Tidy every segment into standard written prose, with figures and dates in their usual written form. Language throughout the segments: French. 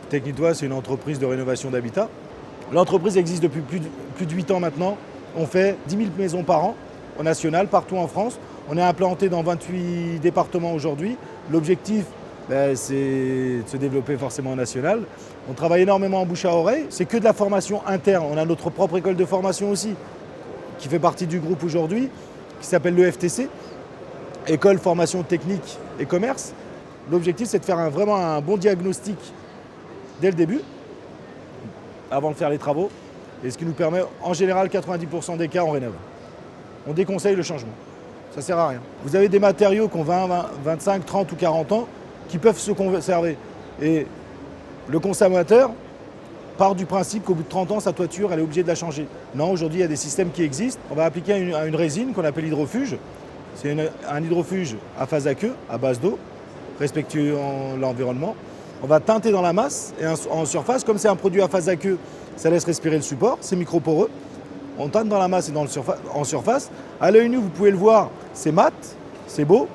Technitois, c'est une entreprise de rénovation d'habitat. L'entreprise existe depuis plus de 8 ans maintenant. On fait 10 000 maisons par an, au national, partout en France. On est implanté dans 28 départements aujourd'hui. L'objectif, c'est de se développer forcément au national. On travaille énormément en bouche à oreille. C'est que de la formation interne. On a notre propre école de formation aussi, qui fait partie du groupe aujourd'hui, qui s'appelle le FTC, École Formation Technique et Commerce. L'objectif, c'est de faire vraiment un bon diagnostic dès le début, avant de faire les travaux. Et ce qui nous permet, en général, 90% des cas, on rénove. On déconseille le changement. Ça ne sert à rien. Vous avez des matériaux qui ont 20, 25, 30 ou 40 ans qui peuvent se conserver. Et le consommateur part du principe qu'au bout de 30 ans, sa toiture, elle est obligée de la changer. Non, aujourd'hui, il y a des systèmes qui existent. On va appliquer une résine qu'on appelle hydrofuge. C'est un hydrofuge à phase à queue, à base d'eau, respectueux de l'environnement. On va teinter dans la masse et en surface. Comme c'est un produit à phase à queue, ça laisse respirer le support, c'est microporeux. On teinte dans la masse et en surface. À l'œil nu, vous pouvez le voir, c'est mat, c'est beau.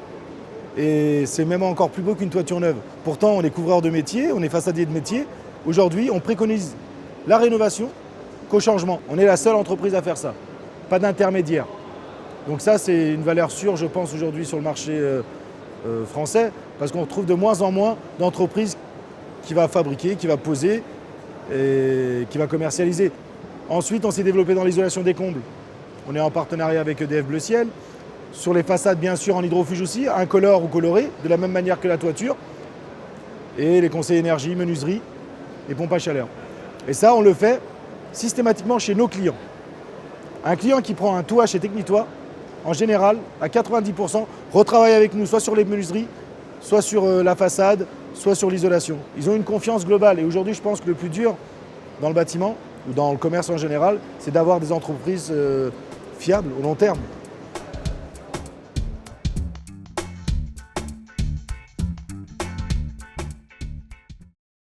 Et c'est même encore plus beau qu'une toiture neuve. Pourtant, on est couvreur de métier, on est façadier de métier. Aujourd'hui, on préconise la rénovation qu'au changement. On est la seule entreprise à faire ça. Pas d'intermédiaire. Donc ça, c'est une valeur sûre, je pense, aujourd'hui sur le marché français, parce qu'on retrouve de moins en moins d'entreprises qui va fabriquer, qui va poser et qui va commercialiser. Ensuite, on s'est développé dans l'isolation des combles. On est en partenariat avec EDF Bleu Ciel. Sur les façades, bien sûr, en hydrofuge aussi, incolore ou coloré, de la même manière que la toiture. Et les conseils énergie, menuiserie et pompes à chaleur. Et ça, on le fait systématiquement chez nos clients. Un client qui prend un toit chez Technitois, en général, à 90%, retravaille avec nous, soit sur les menuiseries, soit sur la façade, soit sur l'isolation. Ils ont une confiance globale. Et aujourd'hui, je pense que le plus dur dans le bâtiment, ou dans le commerce en général, c'est d'avoir des entreprises fiables au long terme.